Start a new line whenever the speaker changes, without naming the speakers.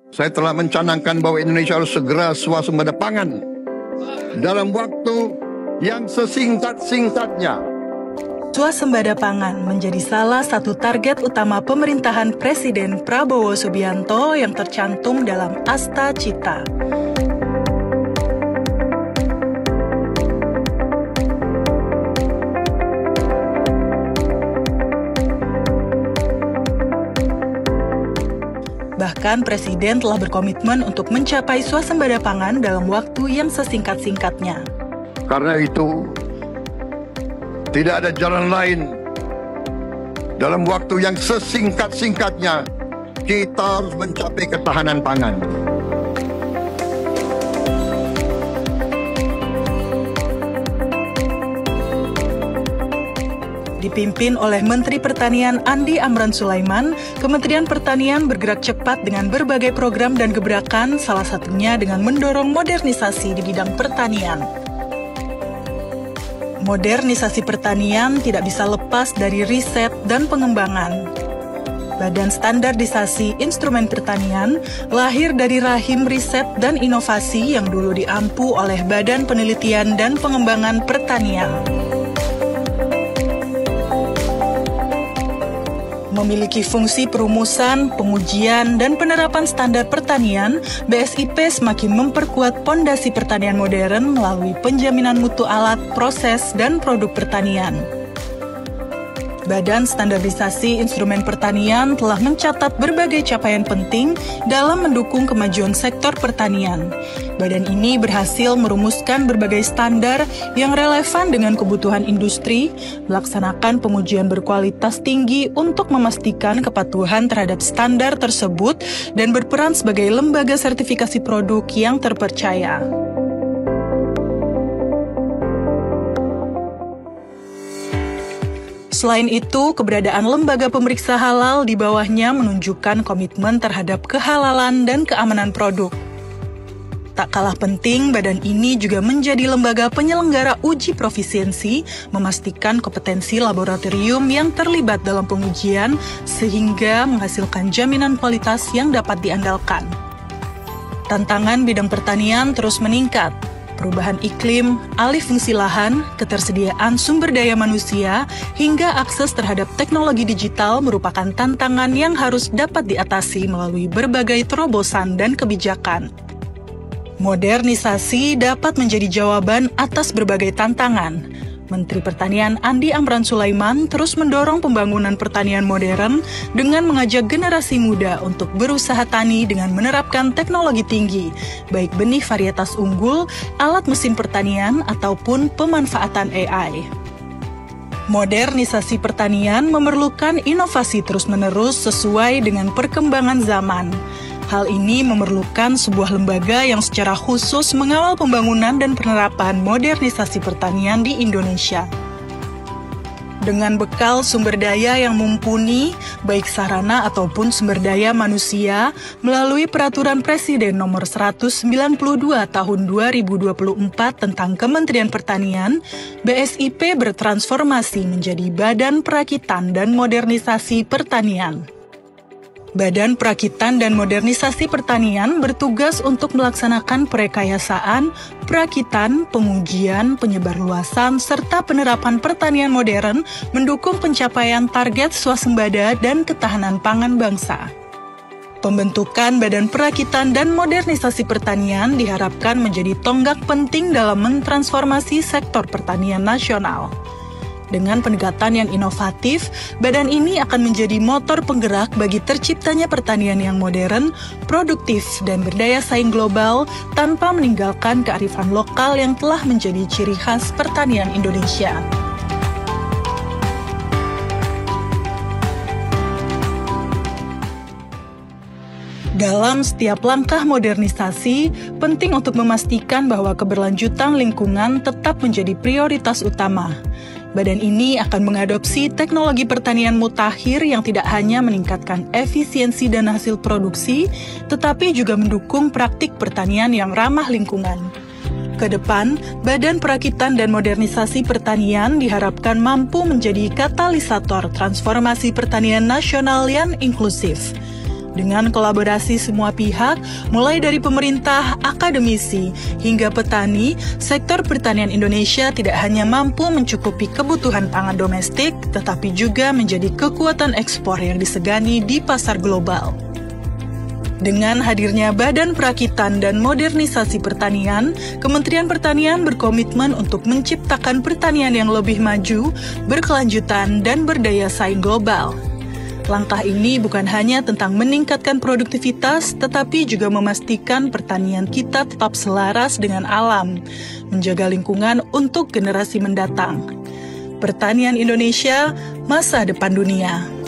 Saya telah mencanangkan bahwa Indonesia harus segera swasembada pangan dalam waktu yang sesingkat-singkatnya.
Swasembada pangan menjadi salah satu target utama pemerintahan Presiden Prabowo Subianto yang tercantum dalam Asta Cita. Bahkan Presiden telah berkomitmen untuk mencapai swasembada pangan dalam waktu yang sesingkat-singkatnya.
Karena itu, tidak ada jalan lain. Dalam waktu yang sesingkat-singkatnya, kita harus mencapai ketahanan pangan.
Dipimpin oleh Menteri Pertanian Andi Amran Sulaiman, Kementerian Pertanian bergerak cepat dengan berbagai program dan gebrakan, salah satunya dengan mendorong modernisasi di bidang pertanian. Modernisasi pertanian tidak bisa lepas dari riset dan pengembangan. Badan Standarisasi Instrumen Pertanian lahir dari rahim riset dan inovasi yang dulu diampu oleh Badan Penelitian dan Pengembangan Pertanian. Memiliki fungsi perumusan, pengujian, dan penerapan standar pertanian, BSIP semakin memperkuat pondasi pertanian modern melalui penjaminan mutu alat, proses, dan produk pertanian. Badan Standarisasi Instrumen Pertanian telah mencatat berbagai capaian penting dalam mendukung kemajuan sektor pertanian. Badan ini berhasil merumuskan berbagai standar yang relevan dengan kebutuhan industri, melaksanakan pengujian berkualitas tinggi untuk memastikan kepatuhan terhadap standar tersebut, dan berperan sebagai lembaga sertifikasi produk yang terpercaya. Selain itu, keberadaan lembaga pemeriksa halal di bawahnya menunjukkan komitmen terhadap kehalalan dan keamanan produk. Tak kalah penting, badan ini juga menjadi lembaga penyelenggara uji profisiensi, memastikan kompetensi laboratorium yang terlibat dalam pengujian, sehingga menghasilkan jaminan kualitas yang dapat diandalkan. Tantangan bidang pertanian terus meningkat. Perubahan iklim, alih fungsi lahan, ketersediaan sumber daya manusia, hingga akses terhadap teknologi digital merupakan tantangan yang harus dapat diatasi melalui berbagai terobosan dan kebijakan. Modernisasi dapat menjadi jawaban atas berbagai tantangan. Menteri Pertanian Andi Amran Sulaiman terus mendorong pembangunan pertanian modern dengan mengajak generasi muda untuk berusaha tani dengan menerapkan teknologi tinggi, baik benih varietas unggul, alat mesin pertanian, ataupun pemanfaatan AI. Modernisasi pertanian memerlukan inovasi terus-menerus sesuai dengan perkembangan zaman. Hal ini memerlukan sebuah lembaga yang secara khusus mengawal pembangunan dan penerapan modernisasi pertanian di Indonesia. Dengan bekal sumber daya yang mumpuni, baik sarana ataupun sumber daya manusia, melalui Peraturan Presiden Nomor 192 Tahun 2024 tentang Kementerian Pertanian, BSIP bertransformasi menjadi Badan Perakitan dan Modernisasi Pertanian. Badan Perakitan dan Modernisasi Pertanian bertugas untuk melaksanakan perekayasaan, perakitan, pengujian, penyebarluasan, serta penerapan pertanian modern mendukung pencapaian target swasembada dan ketahanan pangan bangsa. Pembentukan Badan Perakitan dan Modernisasi Pertanian diharapkan menjadi tonggak penting dalam mentransformasi sektor pertanian nasional. Dengan pendekatan yang inovatif, badan ini akan menjadi motor penggerak bagi terciptanya pertanian yang modern, produktif, dan berdaya saing global tanpa meninggalkan kearifan lokal yang telah menjadi ciri khas pertanian Indonesia. Dalam setiap langkah modernisasi, penting untuk memastikan bahwa keberlanjutan lingkungan tetap menjadi prioritas utama. Badan ini akan mengadopsi teknologi pertanian mutakhir yang tidak hanya meningkatkan efisiensi dan hasil produksi, tetapi juga mendukung praktik pertanian yang ramah lingkungan. Kedepan, Badan Perakitan dan Modernisasi Pertanian diharapkan mampu menjadi katalisator transformasi pertanian nasional yang inklusif. Dengan kolaborasi semua pihak, mulai dari pemerintah, akademisi, hingga petani, sektor pertanian Indonesia tidak hanya mampu mencukupi kebutuhan pangan domestik, tetapi juga menjadi kekuatan ekspor yang disegani di pasar global. Dengan hadirnya Badan Perakitan dan Modernisasi Pertanian, Kementerian Pertanian berkomitmen untuk menciptakan pertanian yang lebih maju, berkelanjutan, dan berdaya saing global. Langkah ini bukan hanya tentang meningkatkan produktivitas, tetapi juga memastikan pertanian kita tetap selaras dengan alam, menjaga lingkungan untuk generasi mendatang. Pertanian Indonesia, masa depan dunia.